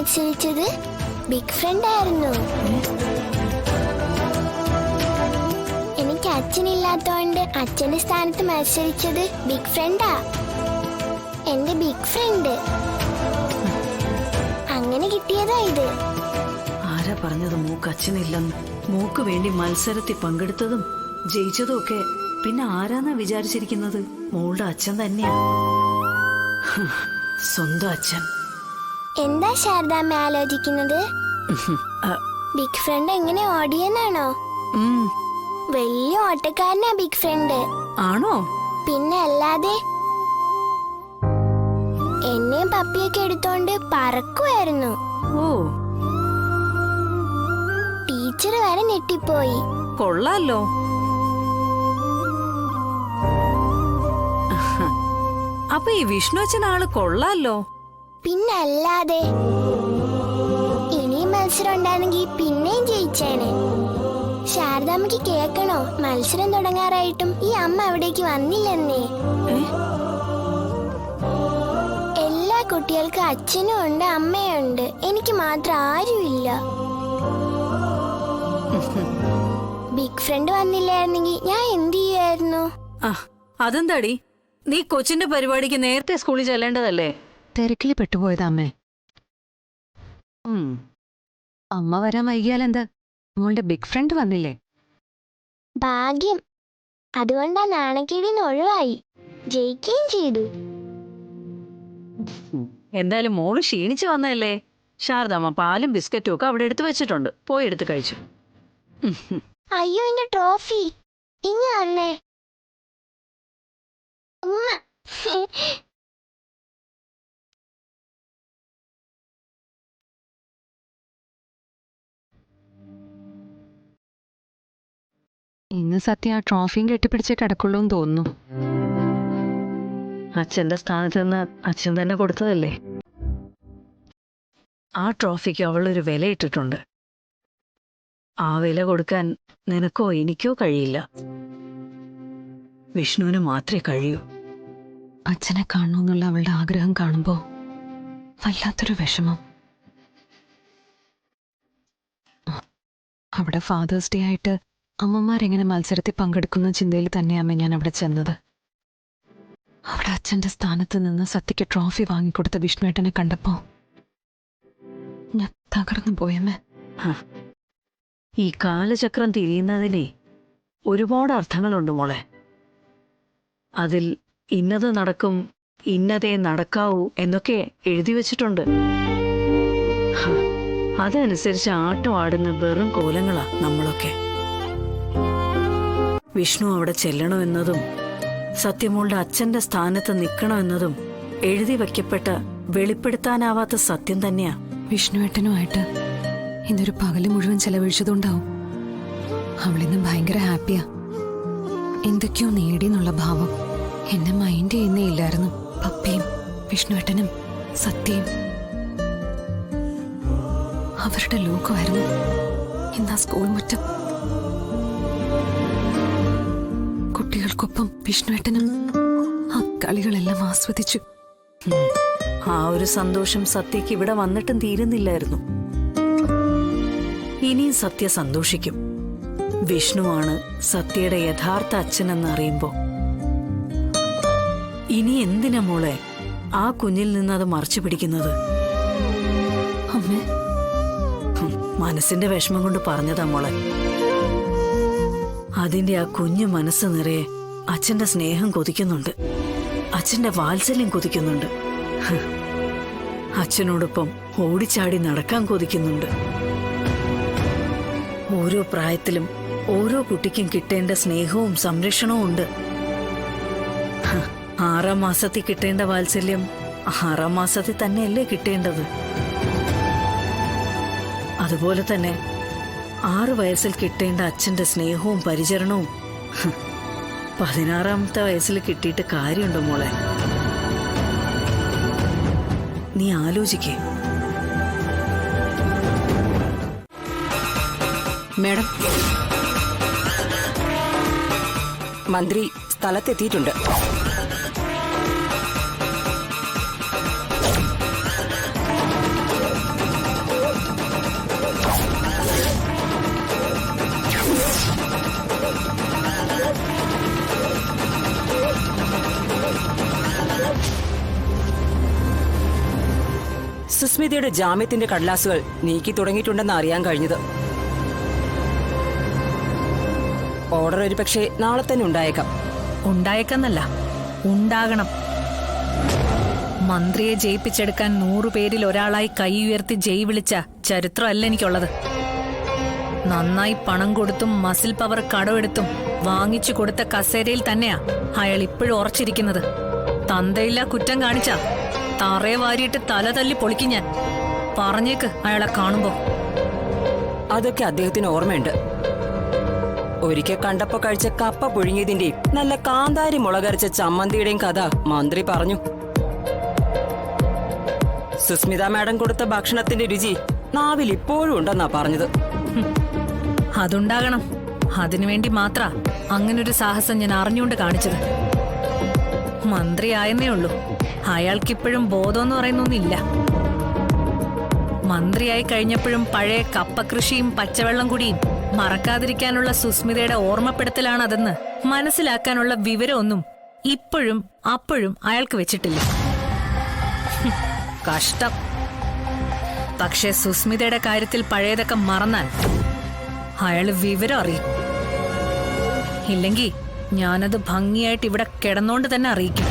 മത്സരിച്ചത് big front ആയിരുന്നു. എനിക്ക് അച്ഛനില്ലാത്തോണ്ട് അച്ഛന്റെ സ്ഥാനത്ത് മത്സരിച്ചത് ബിഗ് ഫ്രണ്ടാ. എന്റെ ബിഗ് ഫ്രണ്ട്. അങ്ങനെ കിട്ടിയതാ ഇത്. ആരാ പറഞ്ഞത് മോക്ക് അച്ഛനില്ലെന്ന്? മോക്ക് വേണ്ടി മത്സരത്തിൽ പങ്കെടുത്തതും ജയിച്ചതും ഒക്കെ പിന്നെ ആരാന്നാ വിചാരിച്ചിരിക്കുന്നത്? മോളുടെ അച്ഛൻ തന്നെയാ, സ്വന്തം അച്ഛൻ. എന്താ ശാരദാമ്മ ആലോചിക്കുന്നത്? ബിഗ് ഫ്രണ്ട് എങ്ങനെ ഓടിയെന്നാണോ? വലിയ ഓട്ടക്കാരനാ ബിഗ് ഫ്രണ്ട്. ആണോ? പിന്നെ അല്ലാതെ. എന്നെയും പപ്പിയൊക്കെ എടുത്തോണ്ട് പറക്കുമായിരുന്നു. ഓ, ടീച്ചർ വരെ ഞെട്ടിപ്പോയി. കൊള്ളാലോ. അപ്പൊ ഈ വിഷ്ണു അച്ഛൻ ആള് കൊള്ളാലോ. പിന്നെ അല്ലാതെ. ഇനിയും മത്സരം ഉണ്ടായിരുന്നെങ്കിൽ പിന്നെയും ജയിച്ചേനെ. ശാരദാമ്മക്ക് കേക്കണോ, മത്സരം തുടങ്ങാറായിട്ടും ഈ അമ്മ അവിടേക്ക് വന്നില്ലെന്നേ. എല്ലാ കുട്ടികൾക്കും അച്ഛനും ഉണ്ട് അമ്മയുണ്ട്, എനിക്ക് മാത്രം ആരുമില്ല. ബിഗ് ഫ്രണ്ട് വന്നില്ലായിരുന്നെങ്കിൽ ഞാൻ എന്ത് ചെയ്യായിരുന്നു? അതെന്താടി, നീ കൊച്ചിന്റെ പരിപാടിക്ക് നേരത്തെ സ്കൂളിൽ ചെല്ലേണ്ടതല്ലേ? തിരക്കിൽ പെട്ടുപോയതാ അമ്മേ. അമ്മ വരാൻ വൈകിയാൽ എന്താ, മോളുടെ ബിഗ് ഫ്രണ്ട് വന്നില്ലേ? ഭാഗ്യം. അതുകൊണ്ടാ നാണക്കേടിന്ന് ഒഴിവായി, ജയിക്കുകയും ചെയ്തു. എന്തായാലും മോള് ക്ഷീണിച്ചു വന്നല്ലേ. ശാരദാമ്മ പാലും ബിസ്ക്കറ്റും ഒക്കെ അവിടെ എടുത്തു വെച്ചിട്ടുണ്ട്, പോയി എടുത്ത് കഴിച്ചു. അയ്യോ, എന്റെ ട്രോഫി ഇങ്ങ അല്ലേ. ഇന്ന് സത്യം ആ ട്രോഫിയും കെട്ടിപ്പിടിച്ചേ കിടക്കുള്ളൂന്ന് തോന്നുന്നു. അച്ഛന്റെ സ്ഥാനത്ത് നിന്ന് അച്ഛൻ തന്നെ കൊടുത്തതല്ലേ. ആ ട്രോഫിക്ക് അവളൊരു വില ഇട്ടിട്ടുണ്ട്. ആ വില കൊടുക്കാൻ നിനക്കോ എനിക്കോ കഴിയില്ല, വിഷ്ണുവിന് മാത്രമേ കഴിയൂ. അച്ഛനെ കാണണമെന്നുള്ള അവളുടെ ആഗ്രഹം കാണുമ്പോ വല്ലാത്തൊരു വിഷമം. അവിടെ ഫാദേഴ്സ് ഡേ ആയിട്ട് അമ്മമാരെങ്ങനെ മത്സരത്തിൽ പങ്കെടുക്കുന്ന ചിന്തയിൽ തന്നെയാമ്മ ഞാൻ അവിടെ ചെന്നത്. അവിടെ അച്ഛന്റെ സ്ഥാനത്ത് നിന്ന് സത്യയ്ക്ക് ട്രോഫി വാങ്ങിക്കൊടുത്ത വിഷ്ണുവേട്ടനെ കണ്ടപ്പോ ഞാൻ തകർന്നു പോയമ്മേ. ഈ കാലചക്രം തിരിയുന്നതിനെ ഒരുപാട് അർത്ഥങ്ങളുണ്ട് മോളെ. അതിൽ ഇന്നത് നടക്കും, ഇന്നതേ നടക്കാവൂ എന്നൊക്കെ എഴുതി വച്ചിട്ടുണ്ട്. അതനുസരിച്ച് ആട്ടം ആടുന്ന വെറും കോലങ്ങളാ നമ്മളൊക്കെ. വിഷ്ണു അവിടെ ചെല്ലണമെന്നതും സത്യമോളുടെ അച്ഛന്റെ സ്ഥാനത്ത് നിൽക്കണമെന്നതും എഴുതി വയ്ക്കപ്പെട്ട വെളിപ്പെടുത്താനാവാത്ത സത്യം തന്നെയാ. വിഷ്ണുവേട്ടനുമായിട്ട് ഇന്നൊരു പകല് മുഴുവൻ ചെലവഴിച്ചതുണ്ടാവും. അവളിന്ന് ഭയങ്കര ഹാപ്പിയാ. എന്തൊക്കെയോ നേടിയെന്നുള്ള ഭാവം. എന്നെ മൈൻഡ് ചെയ്യുന്നേ ഇല്ലായിരുന്നു. പപ്പയും വിഷ്ണുവേട്ടനും സത്യയും അവരുടെ ലോകമായിരുന്നു ഇന്നാ സ്കൂൾ മുറ്റം. കുട്ടികൾക്കൊപ്പം വിഷ്ണുവേട്ടനും ആ കളികളെല്ലാം ആസ്വദിച്ചു. ആ ഒരു സന്തോഷം സത്യക്ക് ഇവിടെ വന്നിട്ടും തീരുന്നില്ലായിരുന്നു. ഇനിയും സത്യ സന്തോഷിക്കും. വിഷ്ണുവാണ് സത്യയുടെ യഥാർത്ഥ അച്ഛനെന്ന് അറിയുമ്പോ. ഇനി എന്തിനാ മോളെ ആ കുഞ്ഞിൽ നിന്ന് അത് മറച്ചു പിടിക്കുന്നത്? അമ്മേ, മനസ്സിന്റെ വിഷമം കൊണ്ട് പറഞ്ഞതാ മോളെ. അതിന്റെ ആ കുഞ്ഞു മനസ്സ് നിറയെ അച്ഛന്റെ സ്നേഹം കൊതിക്കുന്നുണ്ട്, അച്ഛന്റെ വാത്സല്യം കൊതിക്കുന്നുണ്ട്, അച്ഛനോടൊപ്പം ഓടിച്ചാടി നടക്കാൻ കൊതിക്കുന്നുണ്ട്. ഓരോ പ്രായത്തിലും ഓരോ കുട്ടിക്കും കിട്ടേണ്ട സ്നേഹവും സംരക്ഷണവും ഉണ്ട്. 6 മാസത്തിൽ കിട്ടേണ്ട വാത്സല്യം 6 മാസത്തിൽ തന്നെയല്ലേ കിട്ടേണ്ടത്? അതുപോലെ തന്നെ 6 വയസ്സിൽ കിട്ടേണ്ട അച്ഛന്റെ സ്നേഹവും പരിചരണവും 16ാമത്തെ വയസ്സിൽ കിട്ടിയിട്ട് കാര്യമുണ്ടോ മോളെ? നീ ആലോചിക്കേ. മേഡം, മന്ത്രി സ്ഥലത്തെത്തിയിട്ടുണ്ട്. സുസ്മിതയുടെ ജാമ്യത്തിന്റെ കടലാസുകൾ നീക്കി തുടങ്ങിയിട്ടുണ്ടെന്ന് അറിയാൻ കഴിഞ്ഞത്. ഓർഡർ ഒരു പക്ഷേ നാളെ തന്നെ ഉണ്ടായേക്കാം. ഉണ്ടായേക്കെന്നല്ല, ഉണ്ടാകണം. മന്ത്രിയെ ജയിപ്പിച്ചെടുക്കാൻ 100 പേരിൽ ഒരാളായി കൈ ഉയർത്തി ജയ് വിളിച്ച ചരിത്രമല്ല എനിക്കുള്ളത്. നന്നായി പണം കൊടുത്തും മസിൽ പവർ കടമെടുത്തും വാങ്ങിച്ചു കൊടുത്ത കസേരയിൽ തന്നെയാ അയാൾ ഇപ്പോഴും ഉറച്ചിരിക്കുന്നത്. തന്തയില്ല കുറ്റം കാണിച്ച തറയെ വാരിയിട്ട് തല തല്ലി പൊളിക്കും ഞാൻ. പറഞ്ഞേക്ക് അയാളെ കാണുമ്പോ. അതൊക്കെ അദ്ദേഹത്തിന് ഓർമ്മയുണ്ട്. ഒരിക്കൽ കണ്ടപ്പോ കഴിച്ച കപ്പ പുഴുങ്ങിയതിന്റെയും നല്ല കാന്താരി മുളകരച്ച ചമ്മന്തിയുടെയും കഥ മന്ത്രി പറഞ്ഞു. സുസ്മിത മാഡം കൊടുത്ത ഭക്ഷണത്തിന്റെ രുചി നാവിൽ ഇപ്പോഴും ഉണ്ടെന്നാ പറഞ്ഞത്. അതുണ്ടാകണം. അതിനുവേണ്ടി മാത്ര അങ്ങനൊരു സാഹസം ഞാൻ അറിഞ്ഞുകൊണ്ട് കാണിച്ചത്. മന്ത്രിയായെന്നേ ഉള്ളൂ, അയാൾക്കിപ്പോഴും ബോധമെന്ന് പറയുന്നൊന്നില്ല. മന്ത്രിയായി കഴിഞ്ഞപ്പോഴും പഴയ കപ്പകൃഷിയും പച്ചവെള്ളം കുടിയും മറക്കാതിരിക്കാനുള്ള സുസ്മിതയുടെ ഓർമ്മപ്പെടുത്തലാണ് അതെന്ന് മനസ്സിലാക്കാനുള്ള വിവരമൊന്നും ഇപ്പോഴും അപ്പോഴും അയാൾക്ക് വെച്ചിട്ടില്ല. കഷ്ടം. പക്ഷെ സുസ്മിതയുടെ കാര്യത്തിൽ പഴയതൊക്കെ മറന്നാൽ അയാള് വിവരം അറിയും. ഇല്ലെങ്കിൽ ഞാനത് ഭംഗിയായിട്ട് ഇവിടെ കിടന്നോണ്ട് തന്നെ അറിയിക്കും.